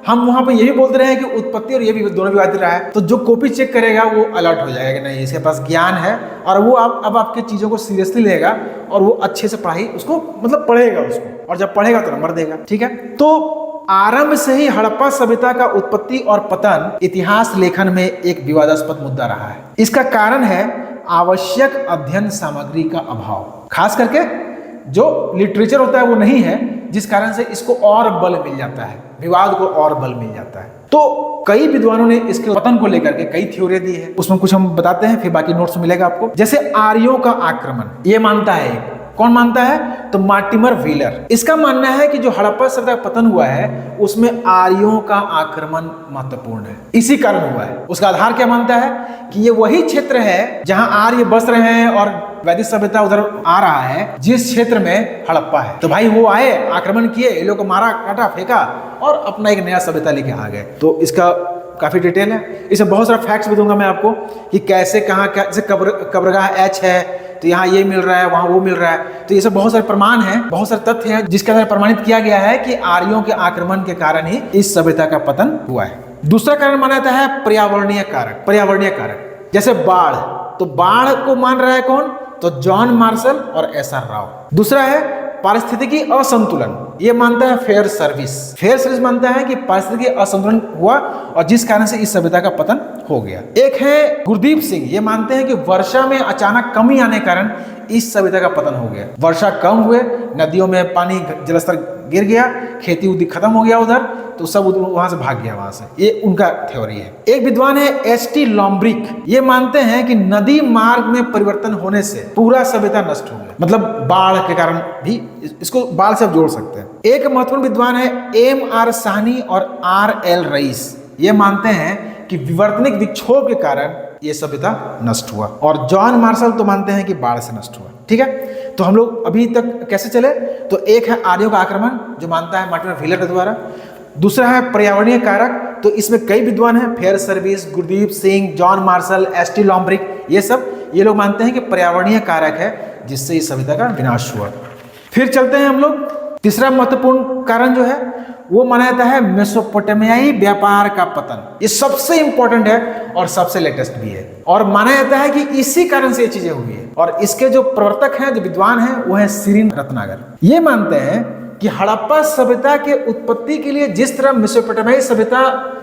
हम वहां पे यही बोलते रहे कि उत्पत्ति और ये भी दोनों विवादित रहा है, तो जो कॉपी चेक करेगा वो अलर्ट हो जाएगा कि नहीं इसके पास ज्ञान है, और वो अब आपके चीजों को सीरियसली लेगा और वो अच्छे से पढ़ाई उसको मतलब पढ़ेगा उसको, और जब पढ़ेगा तो नंबर देगा। ठीक है, तो आरंभ से ही हड़प्पा सभ्यता का उत्पत्ति और पतन इतिहास लेखन में एक विवादास्पद मुद्दा रहा है। इसका कारण है आवश्यक अध्ययन सामग्री का अभाव। खास करके जो लिटरेचर होता है वो नहीं है, जिस कारण से इसको और बल मिल जाता है, विवाद को और बल मिल जाता है। तो कई विद्वानों ने इसके पतन को लेकर के कई थ्योरी दी है, उसमें कुछ हम बताते हैं, फिर बाकी नोट्स मिलेगा आपको। जैसे आर्यों का आक्रमण, ये मानता है, कौन मानता है? तो मार्टिमर व्हीलर। इसका मानना है कि जो हड़प्पा सभ्यता का पतन हुआ है उसमें आर्यों का आक्रमण महत्वपूर्ण है, इसी कारण हुआ है। उसका आधार क्या मानता है कि ये वही क्षेत्र है जहां आर्य बस रहे हैं और वैदिक सभ्यता उधर आ रहा है, जिस क्षेत्र में हड़प्पा है। तो भाई वो आए, आक्रमण किए, ये लोग को मारा, काटा, फेंका और अपना एक नया सभ्यता लेके आ गए। तो इसका काफी डिटेल है, इसमें बहुत सारा फैक्ट्स भी दूंगा मैं आपको कि कैसे कहाँ क्या, जैसे कब्रगाह एच है तो यहाँ ये मिल रहा है, वहाँ वो मिल रहा है। तो ये सब बहुत सारे प्रमाण हैं, बहुत सारे तथ्य हैं जिसके आधार प्रमाणित किया गया है कि आर्यों के आक्रमण के कारण ही इस सभ्यता का पतन हुआ है। दूसरा कारण माना जाता है पर्यावरणीय कारक। पर्यावरणीय कारक जैसे बाढ़, तो बाढ़ को मान रहा है कौन? तो जॉन मार्शल और एसआर राव। दूसरा है पारिस्थितिकी असंतुलन, ये मानता है फेयर सर्विस। फेयर सर्विस मानता है कि पारिस्थितिकी असंतुलन हुआ और जिस कारण से इस सभ्यता का पतन हो गया। एक है गुरदीप सिंह, ये मानते हैं कि वर्षा में अचानक कमी आने के कारण इस सभ्यता का पतन हो गया। वर्षा कम हुए, नदियों में पानी जलस्तर गिर गया, खेती उदी खत्म हो गया उधर, तो सब वहां से भाग गया वहां से। ये उनका थ्योरी है। एक विद्वान है एच.टी. लॉम्ब्रिक, ये मानते हैं कि नदी मार्ग में परिवर्तन होने से पूरा सभ्यता नष्ट हो गया, मतलब बाढ़ के कारण भी, इसको बाढ़ से आप जोड़ सकते हैं। एक महत्वपूर्ण विद्वान है एम.आर. साहनी और आर.एल. रईस, ये मानते हैं कि विवर्तनिक विक्षोभ के कारण ये सभ्यता नष्ट हुआ, और जॉन मार्शल तो मानते हैं कि बाढ़ से नष्ट हुआ। ठीक है, तो हम लोग अभी तक कैसे चले? तो एक है आर्यों का आक्रमण, जो मानता है मार्टिमर व्हीलर के द्वारा। दूसरा है पर्यावरणीय कारक, तो इसमें कई विद्वान हैं, Fairservis, Gurdeep Singh, John Marshall, HT. Lambrick, ये लोग मानते हैं कि पर्यावरणीय कारक है जिससे इस सभ्यता का विनाश हुआ। फिर चलते हैं हम लोग, तीसरा महत्वपूर्ण कारण जो है वो माना जाता है मेसोपोटामियाई व्यापार का पतन। ये सबसे इंपॉर्टेंट है और सबसे लेटेस्ट भी है, और माना जाता है कि इसी कारण से ये चीजें हुई है। और इसके जो प्रवर्तक हैं, जो विद्वान हैं, वो है सिरिन रत्नागर। ये मानते हैं कि हड़प्पा सभ्यता के उत्पत्ति के लिए जिस तरह मेसोपोटामियाई सभ्यता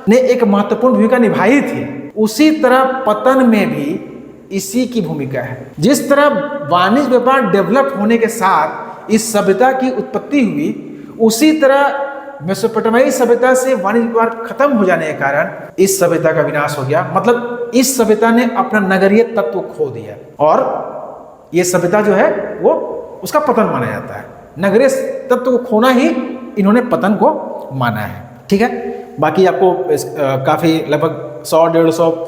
ने एक महत्वपूर्ण भूमिका निभाई थी, उसी तरह पतन में भी इसी की भूमिका है। जिस तरह वाणिज्य व्यापार डेवलप होने के साथ इस सभ्यता की उत्पत्ति हुई, उसी तरह मेसोपोटामियाई सभ्यता से वाणिज्य व्यापार खत्म हो जाने के कारण इस सभ्यता का विनाश हो गया। मतलब इस सभ्यता ने अपना नगरीय तत्व खो दिया, और ये सभ्यता जो है वो उसका पतन माना जाता है। नगरीय तत्व को खोना ही इन्होंने पतन को माना है। ठीक है, बाकी आपको काफी लगभग 100-150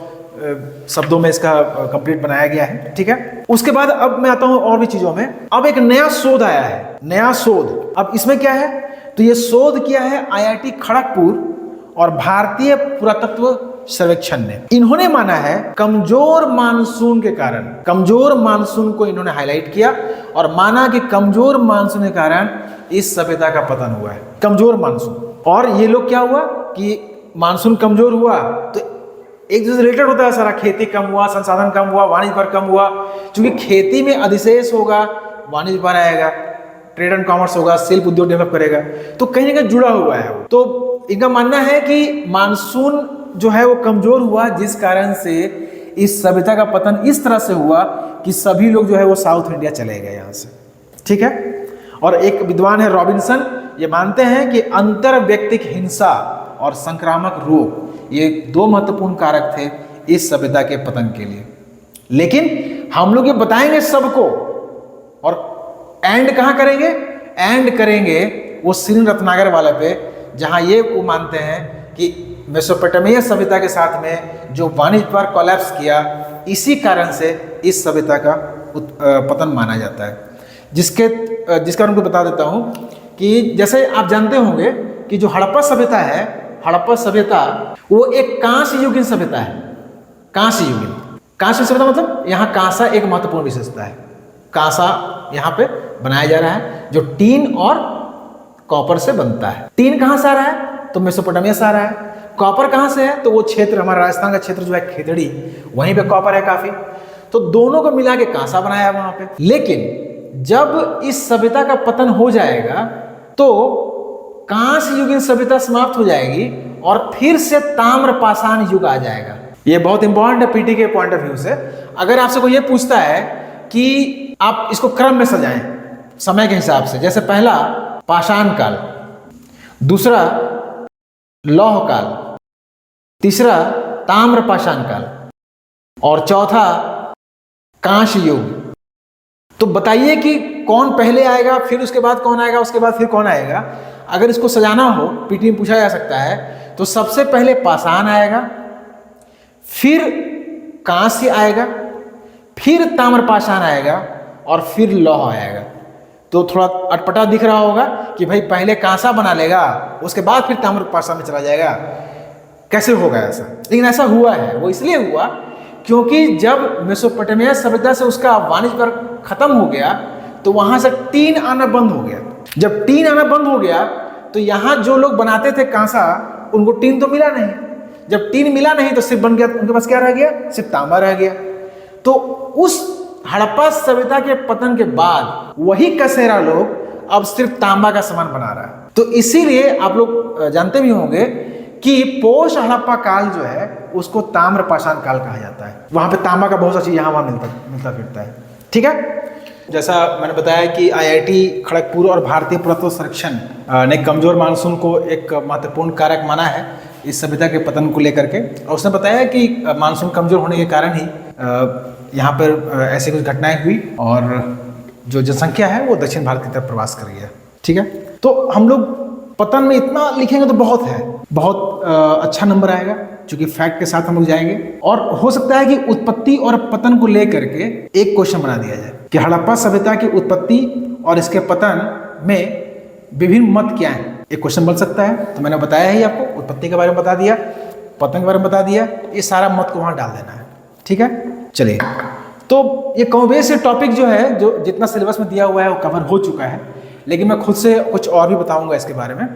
शब्दों में इसका कंप्लीट बनाया गया है। ठीक है, उसके बाद अब मैं आता हूं और भी चीजों में। अब एक नया शोध आया है, नया शोध। अब इसमें क्या है? तो ये शोध किया है IIT खड़गपुर और भारतीय पुरातत्व सर्वेक्षण ने। इन्होंने माना है कमजोर मानसून के कारण, कमजोर मानसून को इन्होंने हाईलाइट किया और माना कि कमजोर मानसून के कारण इस सभ्यता का पतन हुआ है। कमजोर मानसून, और ये लोग क्या हुआ कि मानसून कमजोर हुआ तो एक दूसरे से रिलेटेड होता है सारा, खेती कम हुआ, संसाधन कम हुआ, वाणिज्य पर कम हुआ। क्योंकि खेती में अधिशेष होगा, वाणिज्य पर आएगा, ट्रेड एंड कॉमर्स होगा, शिल्प उद्योग डेवलप करेगा, तो कहीं ना कहीं जुड़ा हुआ है वो। तो इनका मानना है कि मानसून जो है वो कमजोर हुआ, जिस कारण से इस सभ्यता का पतन इस तरह से हुआ कि सभी लोग जो है वो साउथ इंडिया चले गए यहाँ से। ठीक है, और एक विद्वान है रॉबिन्सन, ये मानते हैं कि अंतर व्यक्तिक हिंसा और संक्रामक रोग, ये दो महत्वपूर्ण कारक थे इस सभ्यता के पतन के लिए। लेकिन हम लोग ये बताएंगे सबको, और एंड कहाँ करेंगे? एंड करेंगे वो सिरिन रत्नागर वाले पे, जहां ये वो मानते हैं कि मेसोपोटामिया सभ्यता के साथ में जो वाणिज्य पर कोलैप्स किया, इसी कारण से इस सभ्यता का पतन माना जाता है। जिसका उनको बता देता हूं कि जैसे आप जानते होंगे कि जो हड़प्पा सभ्यता है, हड़प्पा सभ्यता वो एक कांस्य युगीन सभ्यता है। कांस्य युगीन, कांस्य सभ्यता मतलब यहाँ कांसा एक महत्वपूर्ण विशेषता है। कांसा यहाँ पे बनाया जा रहा है जो टीन और कॉपर से बनता है। टीन कहाँ से आ रहा है? तो मेसोपोटामिया से आ रहा है। कॉपर कहाँ से है? तो वो क्षेत्र, हमारा राजस्थान का क्षेत्र जो है खेतड़ी, वहीं पे कॉपर है काफी। तो दोनों को मिला के कांसा बनाया है वहां पे। लेकिन जब इस सभ्यता का पतन हो जाएगा तो कांस्य युगीन सभ्यता समाप्त हो जाएगी और फिर से ताम्र पाषाण युग आ जाएगा। ये बहुत इंपॉर्टेंट है पीटी के पॉइंट ऑफ व्यू से। अगर आपसे कोई ये पूछता है कि आप इसको क्रम में सजाएं, समय के हिसाब से। जैसे पहला पाषाण काल, दूसरा लौह काल, तीसरा ताम्र पाषाण काल और चौथा कांस्य युग। तो बताइए कि कौन पहले आएगा, फिर उसके बाद कौन आएगा, उसके बाद फिर कौन आएगा। अगर इसको सजाना हो, पीटी में पूछा जा सकता है, तो सबसे पहले पाषाण आएगा, फिर कांस्य आएगा, फिर ताम्र पाषाण आएगा और फिर लौह आएगा। तो थोड़ा अटपटा दिख रहा होगा कि भाई पहले कांसा बना लेगा, उसके बाद फिर ताम्र पाषाण में चला जाएगा, कैसे होगा ऐसा। लेकिन ऐसा हुआ है। वो इसलिए हुआ क्योंकि जब मेसोपोटामिया सभ्यता से उसका वाणिज्य पर खत्म हो गया तो वहां से टीन आना बंद हो गया। जब टीन आना बंद हो गया तो यहाँ जो लोग बनाते थे कांसा, उनको टीन तो मिला नहीं। जब टीन मिला नहीं तो सिर्फ बन गया, उनके पास क्या रह गया, सिर्फ तांबा रह गया। तो उस हड़प्पा सभ्यता के पतन के बाद वही कसेरा लोग अब सिर्फ तांबा का सामान बना रहा है। तो इसीलिए आप लोग जानते भी होंगे कि पोस्ट हड़प्पा काल जो है उसको ताम्र पाषाण काल कहा जाता है। वहां पे तांबा का बहुत सा चीज यहाँ वहां मिलता फिरता है। ठीक है, जैसा मैंने बताया कि आईआईटी खड़गपुर और भारतीय पुरातत्व सर्वेक्षण ने कमजोर मानसून को एक महत्वपूर्ण कारक माना है इस सभ्यता के पतन को लेकर के। और उसने बताया कि मानसून कमजोर होने के कारण ही यहाँ पर ऐसी कुछ घटनाएं हुई और जो जनसंख्या है वो दक्षिण भारत की तरफ प्रवास कर गया। ठीक है, तो हम लोग पतन में इतना लिखेंगे तो बहुत है, बहुत अच्छा नंबर आएगा, क्योंकि फैक्ट के साथ हम लोग जाएंगे। और हो सकता है कि उत्पत्ति और पतन को लेकर के एक क्वेश्चन बना दिया जाए कि हड़प्पा सभ्यता की उत्पत्ति और इसके पतन में विभिन्न मत क्या हैं। एक क्वेश्चन बन सकता है। तो मैंने बताया ही आपको, उत्पत्ति के बारे में बता दिया, पतन के बारे में बता दिया, ये सारा मत को वहां डाल देना है। ठीक है, चलिए। तो ये कमोबेश टॉपिक जो है, जो जितना सिलेबस में दिया हुआ है वो कवर हो चुका है, लेकिन मैं खुद से कुछ और भी बताऊंगा इसके बारे में।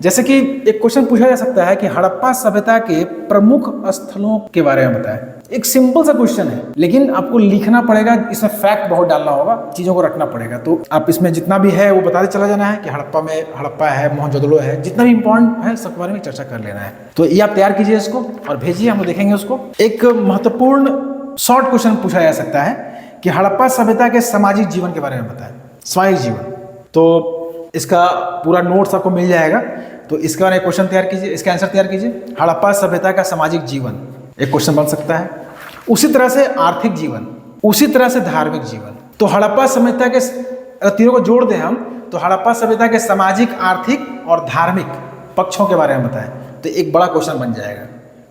जैसे कि एक क्वेश्चन पूछा जा सकता है कि हड़प्पा सभ्यता के प्रमुख स्थलों के बारे में बताएं। एक सिंपल सा क्वेश्चन है, लेकिन आपको लिखना पड़ेगा, इसमें फैक्ट बहुत डालना होगा, चीजों को रखना पड़ेगा। तो आप इसमें जितना भी है वो बताते चला जाना है कि हड़प्पा है, मोहनजोदड़ो है, जितना भी इंपॉर्टेंट है सब बारे में चर्चा कर लेना है। तो ये आप तैयार कीजिए इसको और भेजिए, हम देखेंगे उसको। एक महत्वपूर्ण शॉर्ट क्वेश्चन पूछा जा सकता है कि हड़प्पा सभ्यता के सामाजिक जीवन के बारे में बताएं। सामाजिक जीवन, तो इसका पूरा नोट्स आपको मिल जाएगा। तो इसके बारे में क्वेश्चन तैयार कीजिए, इसका आंसर तैयार कीजिए। हड़प्पा सभ्यता का सामाजिक जीवन एक क्वेश्चन बन सकता है। उसी तरह से आर्थिक जीवन, उसी तरह से धार्मिक जीवन। तो हड़प्पा सभ्यता के तीनों को जोड़ दें हम, तो हड़प्पा सभ्यता के सामाजिक, आर्थिक और धार्मिक पक्षों के बारे में बताएं, तो एक बड़ा क्वेश्चन बन जाएगा।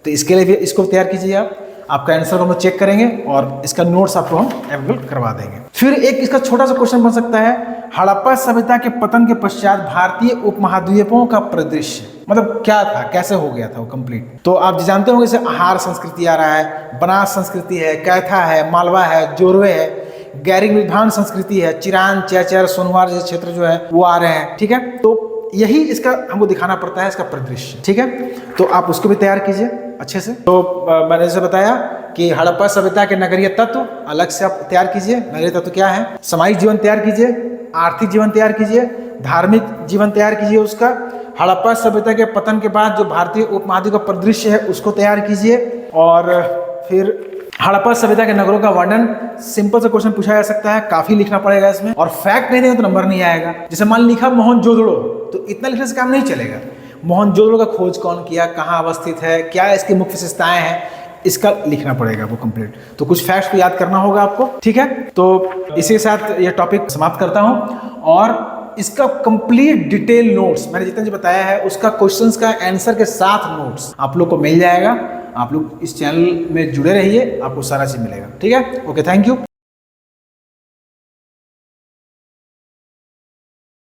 तो इसके लिए भी इसको तैयार कीजिए आप। आपका आंसर को हम चेक करेंगे और इसका नोट्स आपको हम अवेलेबल करवा देंगे। फिर एक इसका छोटा सा क्वेश्चन बन सकता है, हड़प्पा सभ्यता के पतन के पश्चात भारतीय उपमहाद्वीपों का परिदृश्य, मतलब क्या था, कैसे हो गया था वो कंप्लीट। तो आप जानते होंगे जैसे आहार संस्कृति आ रहा है, बनास संस्कृति है, कैथा है, मालवा है, जोरवे है, गैरिक विद्वान संस्कृति है, चिरान, चैचर, सोनवार जैसे क्षेत्र जो है वो आ रहे हैं। ठीक है, तो यही इसका हमको दिखाना पड़ता है, इसका परिदृश्य। ठीक है, तो आप उसको भी तैयार कीजिए अच्छे से। तो मैंने जैसे बताया कि हड़प्पा सभ्यता के नगरीय तत्व अलग से आप तैयार कीजिए। नगरीय तत्व क्या है, सामाजिक जीवन तैयार कीजिए, आर्थिक जीवन तैयार कीजिए, धार्मिक जीवन तैयार कीजिए उसका। हड़प्पा सभ्यता के पतन के बाद जो भारतीय उपमहाद्वीप का परिदृश्य है उसको तैयार कीजिए। और फिर हड़प्पा सभ्यता के नगरों का वर्णन, सिंपल सा क्वेश्चन पूछा जा सकता है, काफी लिखना पड़ेगा इसमें। और फैक्ट नहीं देंगे तो नंबर नहीं आएगा। जैसे मान लिखा मोहनजोदड़ो, तो इतना लिखने से काम नहीं चलेगा। मोहनजोदड़ो का खोज कौन किया, कहाँ अवस्थित है, क्या इसकी मुख्य विशेषताएं हैं, इसका लिखना पड़ेगा वो कंप्लीट। तो कुछ फैक्ट्स को याद करना होगा आपको। ठीक है, तो इसी के साथ ये टॉपिक समाप्त करता हूँ। और इसका कंप्लीट डिटेल नोट्स मैंने जितना जो बताया है उसका क्वेश्चंस का आंसर के साथ नोट्स आप लोग को मिल जाएगा। आप लोग इस चैनल में जुड़े रहिए, आपको सारा चीज मिलेगा। ठीक है, ओके, थैंक यू।